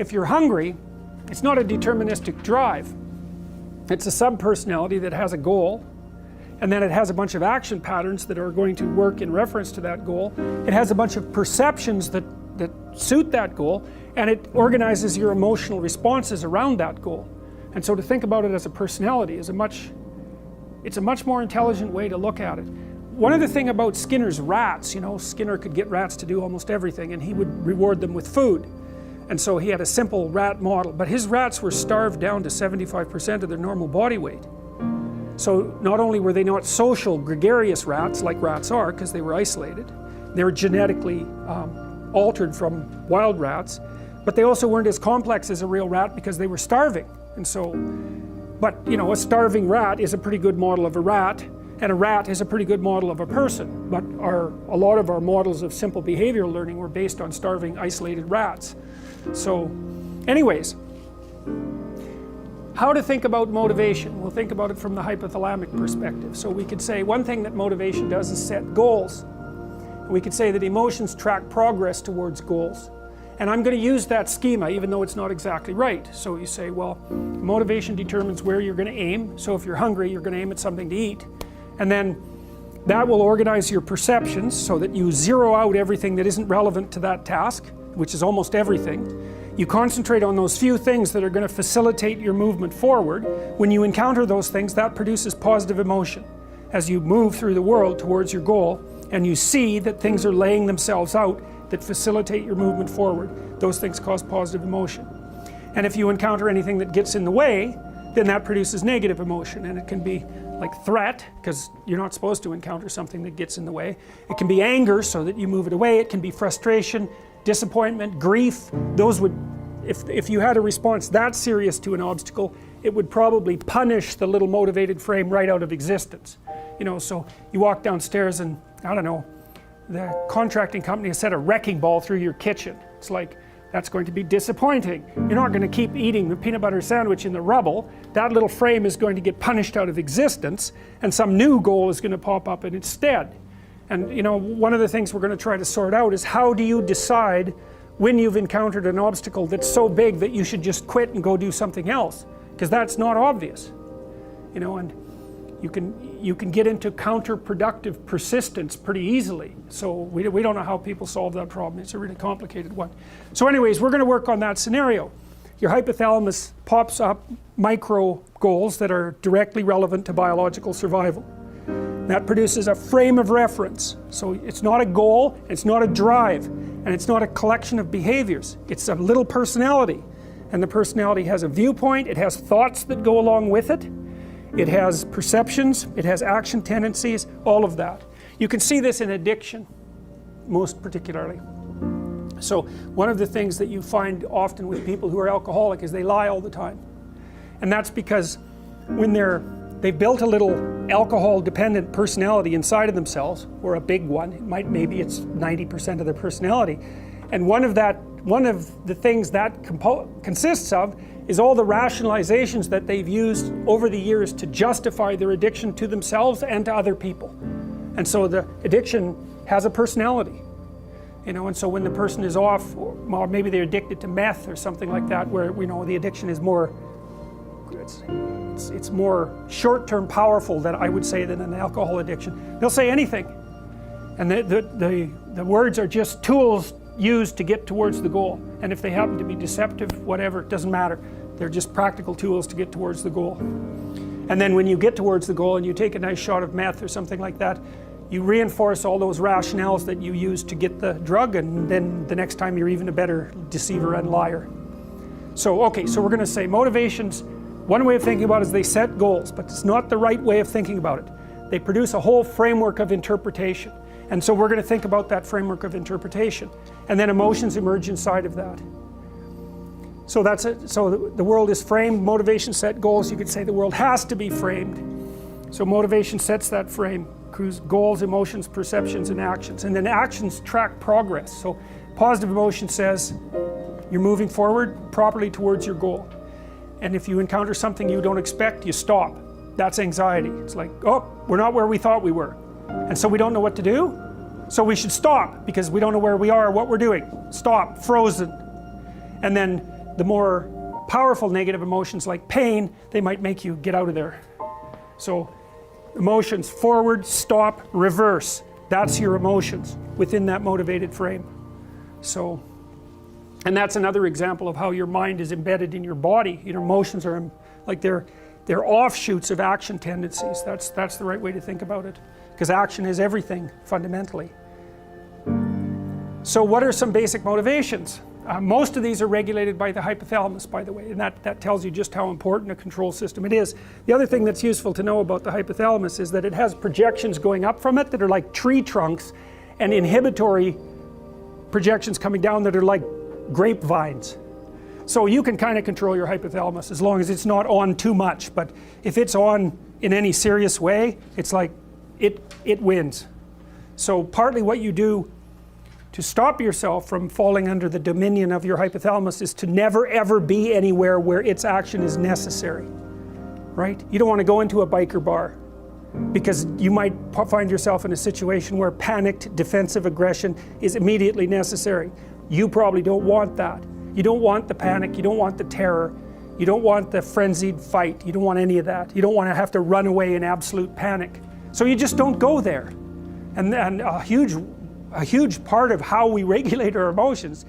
if you're hungry, it's not a deterministic drive. It's a sub-personality that has a goal, and then it has a bunch of action patterns that are going to work in reference to that goal. It has a bunch of perceptions that suit that goal, and it organizes your emotional responses around that goal. And so to think about it as a personality is it's a much more intelligent way to look at it. One other thing about Skinner's rats, you know, Skinner could get rats to do almost everything, and he would reward them with food. And so he had a simple rat model, but his rats were starved down to 75% of their normal body weight. So not only were they not social, gregarious rats like rats are, because they were isolated, they were genetically altered from wild rats, but they also weren't as complex as a real rat because they were starving. And so, but you know, a starving rat is a pretty good model of a rat, and a rat is a pretty good model of a person. But a lot of our models of simple behavioral learning were based on starving, isolated rats. So, anyways, how to think about motivation? We'll think about it from the hypothalamic perspective. So we could say one thing that motivation does is set goals. We could say that emotions track progress towards goals. And I'm going to use that schema even though it's not exactly right. So you say, well, motivation determines where you're going to aim. So if you're hungry, you're going to aim at something to eat. And then that will organize your perceptions so that you zero out everything that isn't relevant to that task, which is almost everything. You concentrate on those few things that are going to facilitate your movement forward. When you encounter those things, that produces positive emotion. As you move through the world towards your goal, and you see that things are laying themselves out that facilitate your movement forward, those things cause positive emotion. And if you encounter anything that gets in the way, then that produces negative emotion, and it can be like threat, because you're not supposed to encounter something that gets in the way. It can be anger, so that you move it away. It can be frustration, disappointment, grief. Those would, if you had a response that serious to an obstacle, it would probably punish the little motivated frame right out of existence. You know, so you walk downstairs and, I don't know, the contracting company has set a wrecking ball through your kitchen. It's like, that's going to be disappointing. You're not going to keep eating the peanut butter sandwich in the rubble. That little frame is going to get punished out of existence, and some new goal is going to pop up in its stead. And you know, one of the things we're going to try to sort out is how do you decide when you've encountered an obstacle that's so big that you should just quit and go do something else? Because that's not obvious. You know, and you can get into counterproductive persistence pretty easily. So we don't know how people solve that problem. It's a really complicated one. So anyways, we're going to work on that scenario. Your hypothalamus pops up micro goals that are directly relevant to biological survival. That produces a frame of reference. So it's not a goal, it's not a drive, and it's not a collection of behaviors. It's a little personality. And the personality has a viewpoint, it has thoughts that go along with it. It has perceptions, it has action tendencies, all of that. You can see this in addiction, most particularly. So one of the things that you find often with people who are alcoholic is they lie all the time. And that's because when they've built a little alcohol-dependent personality inside of themselves, or a big one, maybe it's 90% of their personality, and one of the things that consists of is all the rationalizations that they've used over the years to justify their addiction to themselves and to other people. And so the addiction has a personality, you know, and so when the person is off, or maybe they're addicted to meth or something like that, where, you know, the addiction is more, it's more short-term powerful than I would say than an alcohol addiction. They'll say anything, and the words are just tools used to get towards the goal. And if they happen to be deceptive, whatever, it doesn't matter. They're just practical tools to get towards the goal. And then when you get towards the goal and you take a nice shot of meth or something like that, you reinforce all those rationales that you used to get the drug, and then the next time you're even a better deceiver and liar. So okay, so we're going to say motivations, one way of thinking about it is they set goals, but it's not the right way of thinking about it. They produce a whole framework of interpretation. And so we're going to think about that framework of interpretation. And then emotions emerge inside of that. So that's it. So the world is framed, motivation set goals. You could say the world has to be framed. So motivation sets that frame, goals, emotions, perceptions, and actions. And then actions track progress. So positive emotion says you're moving forward properly towards your goal. And if you encounter something you don't expect, you stop. That's anxiety. It's like, oh, we're not where we thought we were. And so we don't know what to do. So we should stop because we don't know where we are or what we're doing. Stop, frozen. And then the more powerful negative emotions like pain, they might make you get out of there. So emotions: forward, stop, reverse. That's your emotions within that motivated frame. So, and that's another example of how your mind is embedded in your body. Your emotions are like they're offshoots of action tendencies. That's the right way to think about it, because action is everything fundamentally. So what are some basic motivations? Most of these are regulated by the hypothalamus, by the way, and that tells you just how important a control system it is. The other thing that's useful to know about the hypothalamus is that it has projections going up from it that are like tree trunks, and inhibitory projections coming down that are like grapevines. So you can kind of control your hypothalamus as long as it's not on too much, but if it's on in any serious way, it's like it wins. So partly what you do to stop yourself from falling under the dominion of your hypothalamus is to never ever be anywhere where its action is necessary, right? You don't want to go into a biker bar because you might find yourself in a situation where panicked defensive aggression is immediately necessary. You probably don't want that. You don't want the panic, you don't want the terror, you don't want the frenzied fight, you don't want any of that. You don't want to have to run away in absolute panic. So you just don't go there. And a huge part of how we regulate our emotions